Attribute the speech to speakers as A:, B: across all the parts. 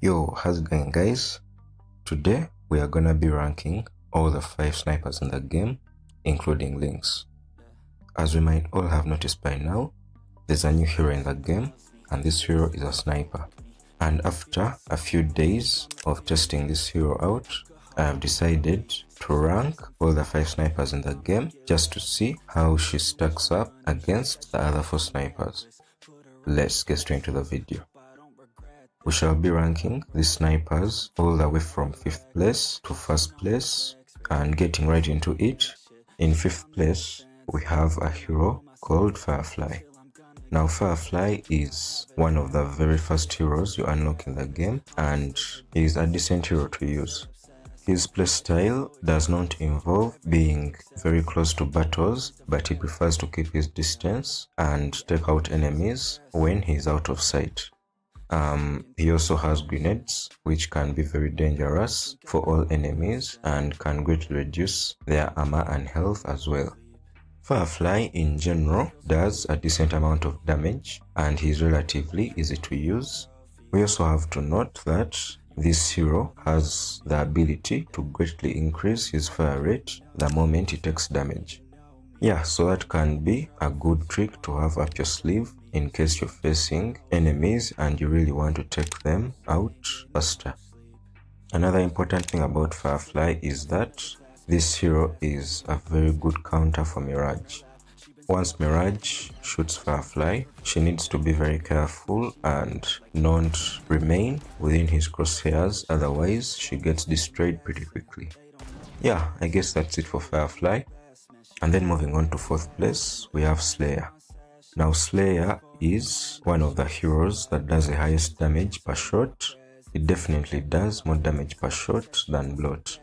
A: Yo, how's it going, guys? Today we are gonna be ranking all the 5 snipers in the game, including Lynx. As we might all have noticed by now, there's a new hero in the game, and this hero is a sniper. And after a few days of testing this hero out, I have decided to rank all the 5 snipers in the game just to see how she stacks up against the other 4 snipers. Let's get straight into the video. We shall be ranking the snipers all the way from 5th place to 1st place, and getting right into it. In 5th place, we have a hero called Firefly. Now Firefly is one of the very first heroes you unlock in the game, and is a decent hero to use. His playstyle does not involve being very close to battles, but he prefers to keep his distance and take out enemies when he is out of sight. He also has grenades, which can be very dangerous for all enemies and can greatly reduce their armor and health as well. Firefly in general does a decent amount of damage and he is relatively easy to use. We also have to note that this hero has the ability to greatly increase his fire rate the moment he takes damage. Yeah, so that can be a good trick to have up your sleeve in case you're facing enemies and you really want to take them out faster. Another important thing about Firefly is that this hero is a very good counter for Mirage. Once Mirage shoots Firefly, she needs to be very careful and not remain within his crosshairs, otherwise she gets destroyed pretty quickly. Yeah, I guess that's it for Firefly. And then moving on to 4th place, we have Slayer. Now Slayer is one of the heroes that does the highest damage per shot. It definitely does more damage per shot than Blot.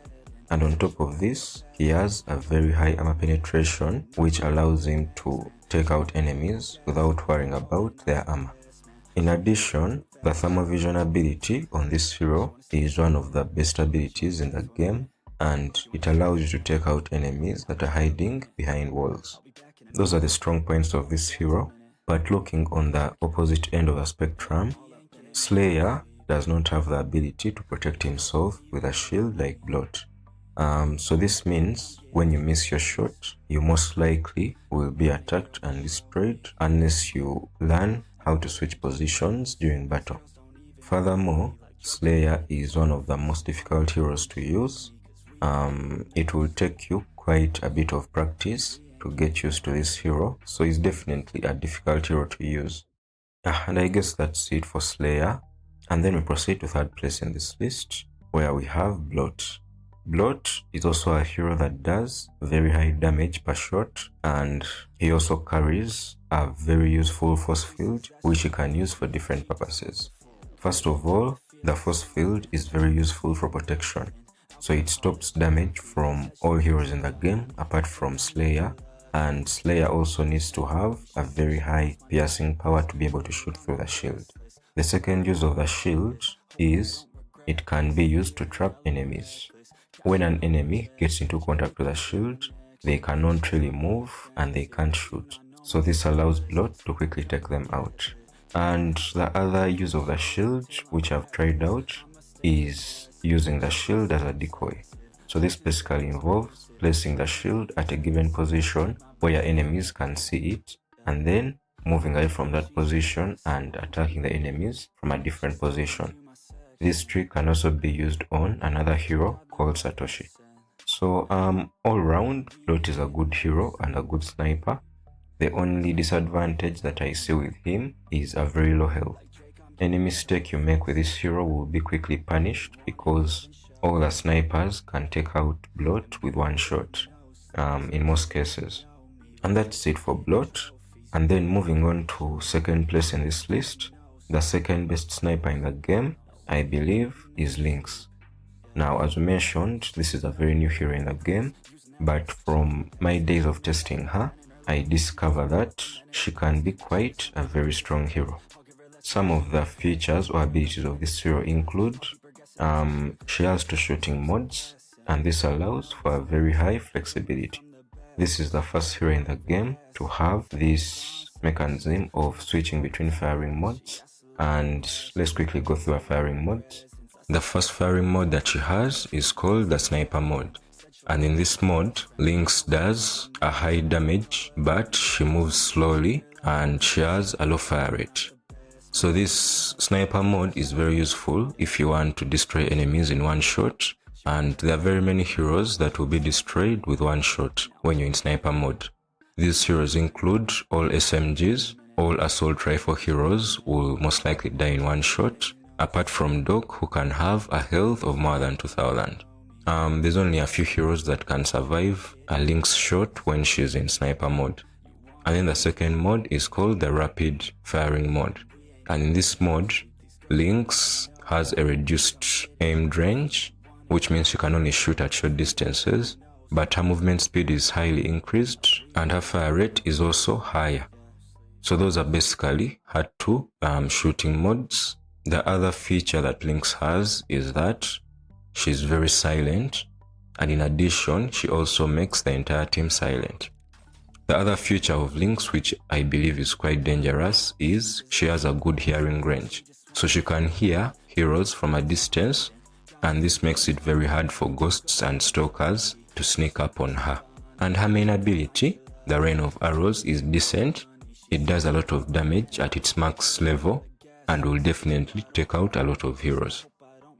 A: And on top of this, he has a very high armor penetration, which allows him to take out enemies without worrying about their armor. In addition, the thermovision ability on this hero is one of the best abilities in the game, and it allows you to take out enemies that are hiding behind walls. Those are the strong points of this hero, but looking on the opposite end of the spectrum, Slayer does not have the ability to protect himself with a shield like Blot. So this means when you miss your shot, you most likely will be attacked and destroyed unless you learn how to switch positions during battle. Furthermore, Slayer is one of the most difficult heroes to use. It will take you quite a bit of practice to get used to this hero, so it's definitely a difficult hero to use. And I guess that's it for Slayer. And then we proceed to 3rd place in this list, where we have Blot. Blot is also a hero that does very high damage per shot, and he also carries a very useful force field, which he can use for different purposes. First of all, the force field is very useful for protection. So it stops damage from all heroes in the game apart from Slayer, and Slayer also needs to have a very high piercing power to be able to shoot through the shield. The second use of the shield is it can be used to trap enemies. When an enemy gets into contact with the shield, they cannot really move and they can't shoot. So this allows Blot to quickly take them out. And the other use of the shield, which I've tried out, is using the shield as a decoy. So this basically involves placing the shield at a given position where your enemies can see it, and then moving away from that position and attacking the enemies from a different position. This trick can also be used on another hero called Satoshi. So all round, Blot is a good hero and a good sniper. The only disadvantage that I see with him is a very low health. Any mistake you make with this hero will be quickly punished because all the snipers can take out Blot with one shot, in most cases. And that's it for Blot. And then moving on to 2nd place in this list, the 2nd best sniper in the game, I believe, is Lynx. Now, as we mentioned, this is a very new hero in the game, but from my days of testing her, I discovered that she can be quite a very strong hero. Some of the features or abilities of this hero include she has 2 shooting modes, and this allows for a very high flexibility. This is the first hero in the game to have this mechanism of switching between firing modes, and let's quickly go through her firing modes. The first firing mode that she has is called the sniper mode, and in this mode Lynx does a high damage, but she moves slowly and she has a low fire rate. So this sniper mode is very useful if you want to destroy enemies in one shot, and there are very many heroes that will be destroyed with one shot when you're in sniper mode. These heroes include all SMGs, all assault rifle heroes will most likely die in one shot, apart from Doc, who can have a health of more than 2000. There's only a few heroes that can survive a Lynx shot when she's in sniper mode. And then the second mode is called the rapid firing mode. And in this mode, Lynx has a reduced aimed range, which means she can only shoot at short distances, but her movement speed is highly increased and her fire rate is also higher. So those are basically her two shooting modes. The other feature that Lynx has is that she's very silent, and in addition, she also makes the entire team silent. The other feature of Lynx, which I believe is quite dangerous, is she has a good hearing range. So she can hear heroes from a distance, and this makes it very hard for ghosts and stalkers to sneak up on her. And her main ability, the rain of arrows, is decent. It does a lot of damage at its max level and will definitely take out a lot of heroes.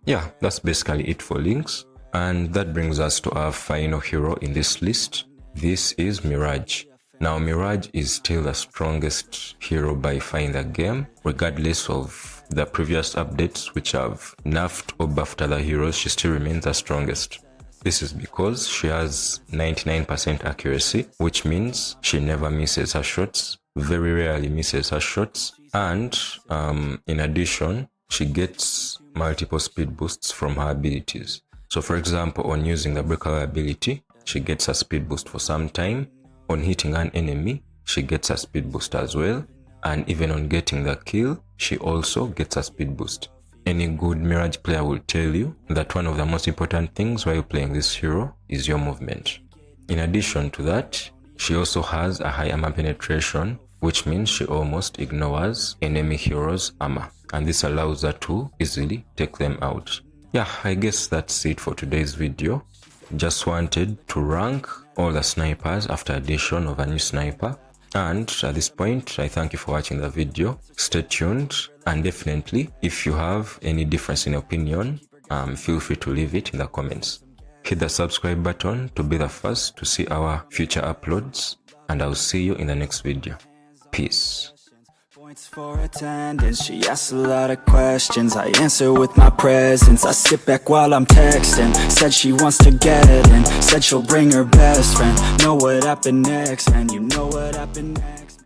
A: Yeah, that's basically it for Lynx, and that brings us to our final hero in this list. This is Mirage. Now Mirage is still the strongest hero by far in the game, regardless of the previous updates which have nerfed or buffed other heroes. She still remains the strongest. This is because she has 99% accuracy, which means she never misses her shots, very rarely misses her shots, and in addition, she gets multiple speed boosts from her abilities. So for example, on using the breakaway ability, she gets a speed boost for some time. On hitting an enemy, she gets a speed boost as well, and even on getting the kill, she also gets a speed boost. Any good Mirage player will tell you that one of the most important things while playing this hero is your movement. In addition to that, she also has a high armor penetration, which means she almost ignores enemy heroes' armor, and this allows her to easily take them out. Yeah, I guess that's it for today's video. Just wanted to rank all the snipers after addition of a new sniper, and at this point I thank you for watching the video. Stay tuned, and definitely if you have any difference in opinion, feel free to leave it in the comments. Hit the subscribe button to be the first to see our future uploads, and I'll see you in the next video. Peace.
B: Points for attendance, she asks a lot of questions, I answer with my presence. I sit back while I'm texting, said she wants to get in, said she'll bring her best friend. Know what happened next, and you know what happened next.